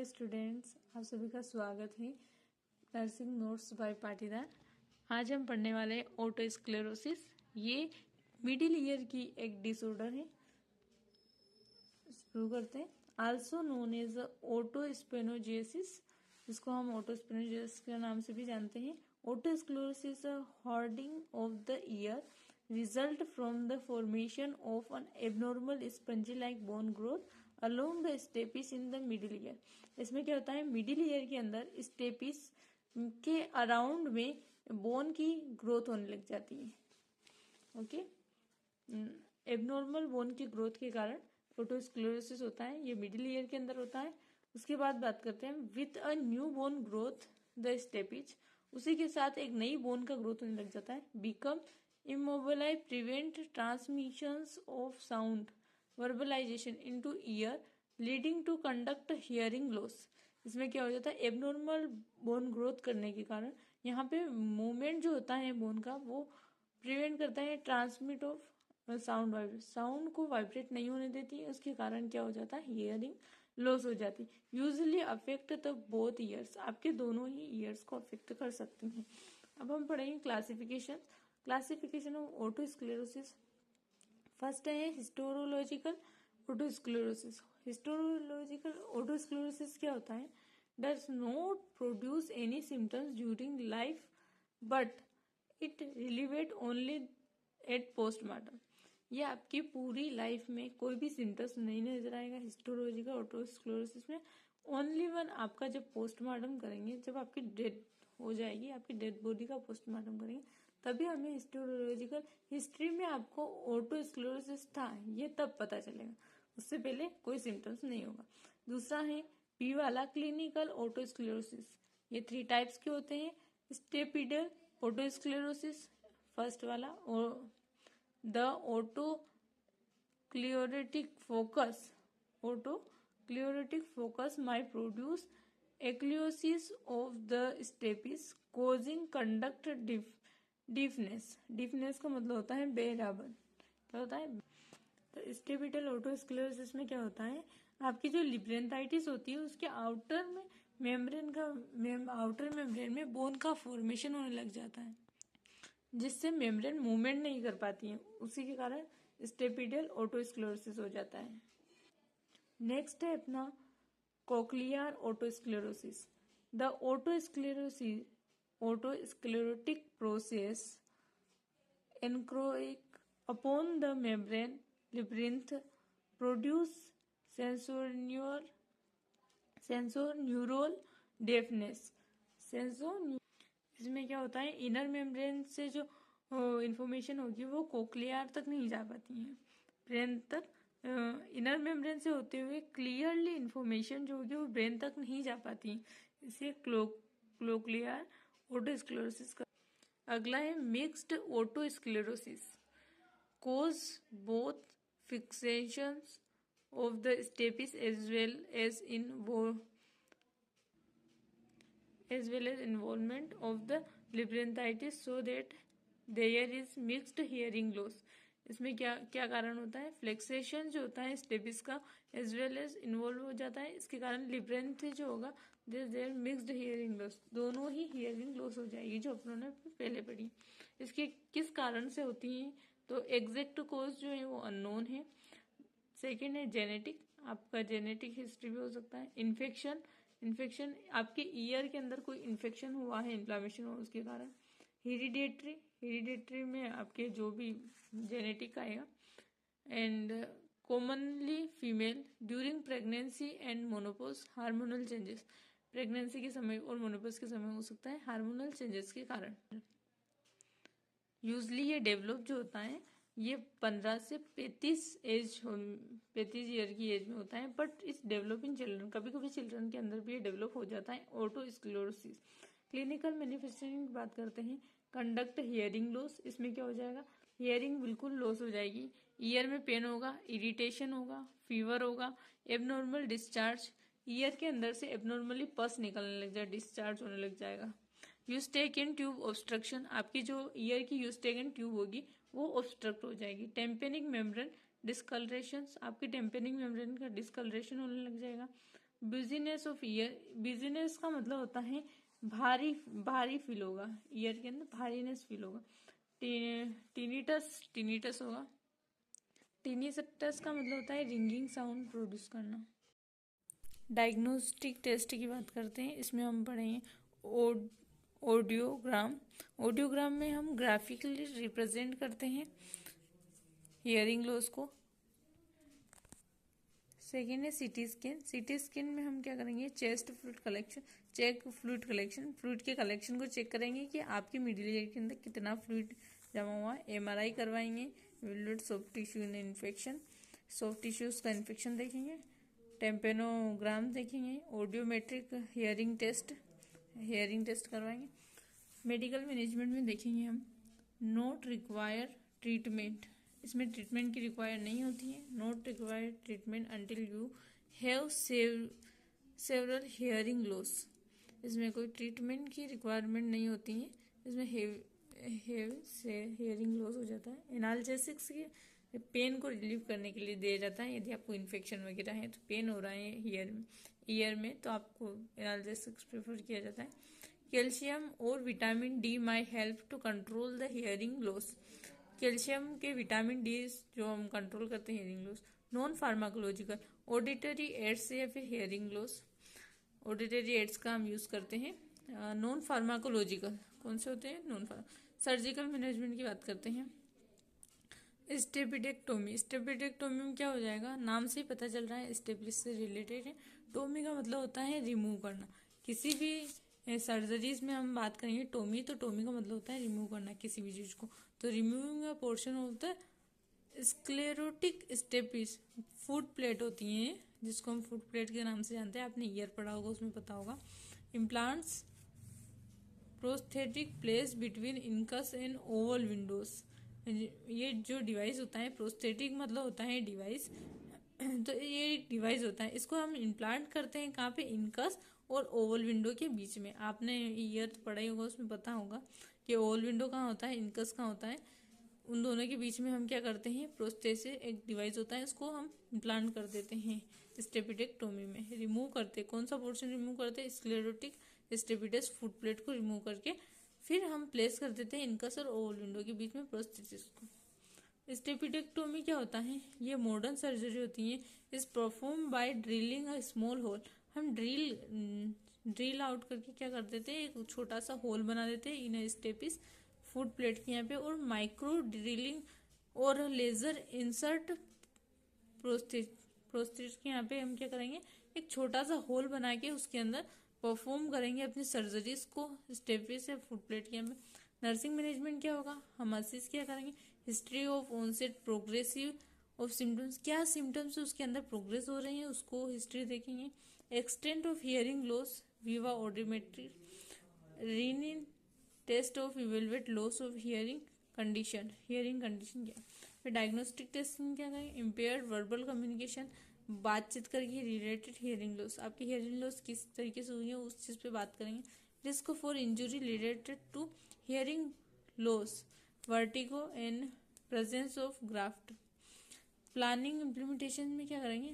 Hello students, आप सभी का स्वागत है नर्सिंग नोट्स बाय पाटीदार। आज हम पढ़ने वाले हैं ओटोस्क्लेरोसिस। ये मिडिल ईयर की एक डिसऑर्डर है। शुरू करते हैं। आल्सो नोन एज ओटोस्पेनोजियोसिस, जिसको हम ओटोस्पेनोजियोसिस के नाम से भी जानते हैं। Otosclerosis hardening of the ear result from the formation of an abnormal spongy-like bone growth along the stapes in the middle ear। इसमें क्या होता है, मिडिल ईयर के अंदर स्टेपिस के अराउंड में बोन की ग्रोथ होने लग जाती है। ओके, एबनॉर्मल बोन की ग्रोथ के कारण ओटोस्क्लेरोसिस होता है। ये मिडिल ईयर के अंदर होता है। उसके बाद बात करते हैं with a new bone growth the stapes, उसी के साथ एक नई बोन का ग्रोथ होने लग जाता है। Become immobilize, prevent transmissions of sound verbalization into ear leading to conduct hearing loss। इसमें क्या हो जाता है, एबनॉर्मल बोन ग्रोथ करने के कारण यहाँ पे मूवमेंट जो होता है बोन का वो प्रिवेंट करता है transmit of sound vibrate, sound को वाइब्रेट नहीं होने देती है। उसके कारण क्या हो जाता है, हियरिंग लॉस हो जाती है। Usually affect the both years, आपके दोनों ही ईयर्स को अफेक्ट कर सकती हैं। अब हम पढ़ेंगे क्लासिफिकेशन ऑफ ओटोस्क्लेरोसिस। फर्स्ट है हिस्टोरोलॉजिकल ओटोस्क्लेरोसिस। हिस्टोरोलॉजिकल ओटोस्क्लेरोसिस क्या होता है, does not produce any symptoms during life but it revealed only at postmortem. ये आपकी पूरी लाइफ में कोई भी सिम्टम्स नहीं नजर आएगा हिस्टोरोलॉजिकल ओटोस्क्लेरोसिस में। ओनली वन आपका जब पोस्टमार्टम करेंगे, जब आपकी डेथ हो जाएगी, आपकी डेड बॉडी का पोस्टमार्टम करेंगे, तभी हमें हिस्टोरोलॉजिकल हिस्ट्री में आपको ओटोस्क्लेरोसिस था ये तब पता चलेगा, उससे पहले कोई सिम्टम्स नहीं होगा। दूसरा है बी वाला क्लिनिकल ओटोस्क्लेरोसिस। ये 3 टाइप्स के होते हैं। स्टेपिडल ओटोस्क्लेरोसिस फर्स्ट वाला, और the otosclerotic focus may produce ankylosis of the stapes causing conduct deafness का मतलब होता है बेराबन। क्या होता है, तो स्टेपिटल ओटोस्क्लेरोसिस में क्या होता है, आपकी जो लिब्रेंथाइटिस होती है उसके आउटर मेम्ब्रेन में बोन का फॉर्मेशन होने लग जाता है, जिससे मेम्ब्रेन मूवमेंट नहीं कर पाती है। उसी के कारण स्टेपिटल ओटोस्क्लेरोसिस हो जाता है। नेक्स्ट है अपना cochlear otosclerosis. The otosclerotic process encroach upon the membrane labyrinth produce sensorineural deafness। इसमें क्या होता है, इनर मेम्ब्रेन से जो इंफॉर्मेशन होगी वो कोक्लियर तक नहीं जा पाती है, ब्रेन तक। इनर मेम्ब्रेन से होते हुए क्लियरली इंफॉर्मेशन जो होगी वो ब्रेन तक नहीं जा पाती, इसे कोक्लियर ओटोस्क्लेरोसिस का। अगला है mixed otosclerosis, cause both fixations of the stapes as well as involvement of the labyrinthitis so that there is mixed hearing loss. इसमें क्या क्या कारण होता है, फ्लेक्सेशन जो होता है स्टेपिस का एज वेल एज इन्वॉल्व हो जाता है, इसके कारण लिब्रेंथ जो होगा देयर मिक्स्ड हियरिंग लॉस, दोनों ही हियरिंग लॉस हो जाएगी जो अपनों ने पहले पढ़ी। इसके किस कारण से होती है, तो एग्जैक्ट कॉज जो है वो अननोन है। सेकेंड है जेनेटिक, आपका जेनेटिक हिस्ट्री भी हो सकता है। इन्फेक्शन आपके ईयर के अंदर कोई इन्फेक्शन हुआ है, इन्फ्लामेशन हुआ उसके कारण। हेरिडेटरी में आपके जो भी जेनेटिक आएगा। And commonly female during pregnancy and menopause hormonal changes, pregnancy के समय और मोनोपोज के समय हो सकता है हार्मोनल चेंजेस के कारण। यूजली ये डेवलप जो होता है ये 15 से 35 ईयर की एज में होता है, बट इस डेवलपिंग चिल्ड्रन, कभी कभी चिल्ड्रन के अंदर भी ये डेवलप हो जाता है ओटोस्क्लेरोसिस। क्लिनिकल मैनिफेस्टेशन की बात करते हैं, कंडक्ट हियरिंग लॉस। इसमें क्या हो जाएगा, हियरिंग बिल्कुल लॉस हो जाएगी, ईयर में पेन होगा, इरिटेशन होगा, फीवर होगा, एबनॉर्मल डिस्चार्ज, ईयर के अंदर से एबनॉर्मली पस निकलने लग जाए, डिस्चार्ज होने लग जाएगा। यूस्टेकन ट्यूब ऑब्स्ट्रक्शन, आपकी जो ईयर की यूस्टेकन ट्यूब होगी वो ऑब्स्ट्रक्ट हो जाएगी। टेम्पेनिक मेम्ब्रेन डिस्कलरेशन, आपकी टेम्पेनिक मेम्ब्रेन का डिस्कलरेशन होने लग जाएगा। बिजीनेस ऑफ ईयर, बिजीनेस का मतलब होता है भारी, भारी फील होगा, ईयर के अंदर भारीनेस फील होगा। टिनिटस, टिनिटस होगा। टिनिटस का मतलब होता है रिंगिंग साउंड प्रोड्यूस करना। डायग्नोस्टिक टेस्ट की बात करते हैं, इसमें हम पढ़ेंगे ऑडियोग्राम। ऑडियोग्राम में हम ग्राफिकली रिप्रेजेंट करते हैं हियरिंग लॉस को। सेकेंड है सीटी स्कैन। सीटी स्कैन में हम क्या करेंगे, chest fluid collection, check fluid collection, fluid के कलेक्शन को चेक करेंगे कि आपके मिडिल ईयर के अंदर कितना फ्लूइड जमा हुआ है। एमआरआई करवाएंगे, will soft tissue infection, soft tissues का इन्फेक्शन देखेंगे। टेम्पेनोग्राम देखेंगे। Audiometric hearing test, hearing test करवाएंगे। मेडिकल मैनेजमेंट में देखेंगे हम नोट रिक्वायर ट्रीटमेंट, इसमें ट्रीटमेंट की रिक्वायर नहीं होती है। Not require treatment until you have several hearing loss, इसमें कोई ट्रीटमेंट की रिक्वायरमेंट नहीं होती है, इसमें हैव से हियरिंग लॉस हो जाता है। एनाल्जेसिक्स के पेन को रिलीव करने के लिए दिया जाता है। यदि आपको इन्फेक्शन वगैरह है तो पेन हो रहा है ईयर में तो आपको एनाल्जेसिक्स प्रेफर किया जाता है। कैल्शियम और vitamin D may help to control the hearing loss, calcium के विटामिन डी जो हम कंट्रोल करते हैं hearing loss. Non pharmacological, auditory aids या फिर हियरिंग लॉस, ऑडिटरी एड्स का हम यूज करते हैं। नॉन फार्माकोलॉजिकल कौन से होते हैं, नॉन फार्मा। सर्जिकल मैनेजमेंट की बात करते हैं। स्टेपिडेक्टोमी, स्टेपिडेक्टोमी में क्या हो जाएगा, नाम से ही पता चल रहा है स्टेपिस से रिलेटेड है। टोमी का मतलब होता है रिमूव करना। किसी भी सर्जरीज में हम बात करेंगे टोमी, तो टोमी का मतलब होता है रिमूव करना किसी भी चीज को। तो removing a portion of the sclerotic stapes, foot plate होती है जिसको हम फुट प्लेट के नाम से जानते हैं, आपने ईयर पढ़ा होगा उसमें पता होगा। Implants prosthetic place between incus and Oval Windows, ये जो डिवाइस होता है, प्रोस्थेटिक मतलब होता है डिवाइस, तो ये डिवाइस होता है, इसको हम इम्प्लांट करते हैं कहाँ पे, इनकस और ओवल विंडो के बीच में। आपने ईयर तो पढ़ा ही होगा, उसमें पता होगा कि ओवल विंडो कहाँ होता है, इनकस कहाँ होता है, उन दोनों के बीच में हम क्या करते हैं, प्रोस्थेसिस एक डिवाइस होता है, इसको हम इम्प्लांट कर देते हैं स्टेपिडेक्टोमी में। रिमूव करते, कौन सा पोर्शन रिमूव करते हैं, स्क्लेरोटिक स्टेपिडस फुट प्लेट को रिमूव करके फिर हम प्लेस कर देते हैं इनकस और ओवल विंडो के बीच में प्रोस्थेसिस को। स्टेपिडेक्टोमी क्या होता है, ये मॉडर्न सर्जरी होती है, is perform by drilling a small hole. हम ड्रिल आउट करके क्या कर देते हैं, एक छोटा सा होल बना देते हैं इन स्टेपिस फुट प्लेट के यहाँ पे, और माइक्रो ड्रिलिंग और लेजर इंसर्ट प्रोस्थेसिस के यहाँ पे हम क्या करेंगे, एक छोटा सा होल बना के उसके अंदर परफॉर्म करेंगे अपनी सर्जरीज को स्टेपिस या फुट प्लेट के यहाँ पे। नर्सिंग मैनेजमेंट क्या होगा, हम असिस्ट क्या करेंगे, history of onset progressive of symptoms, क्या सिम्टम्स उसके अंदर प्रोग्रेस हो रहे हैं उसको हिस्ट्री देखेंगे। Extent of hearing loss via audiometry, Rinne test of evaluate loss of hearing condition, hearing condition क्या। फिर डायग्नोस्टिक टेस्टिंग क्या करें, इम्पेयर्ड वर्बल कम्युनिकेशन, बातचीत करके रिलेटेड हियरिंग लॉस, आपकी हियरिंग लॉस किस तरीके से हुई है उस चीज़ पे बात करेंगे। Risk for injury related to hearing loss, vertigo and presence of graft. Planning implementation में क्या करेंगे,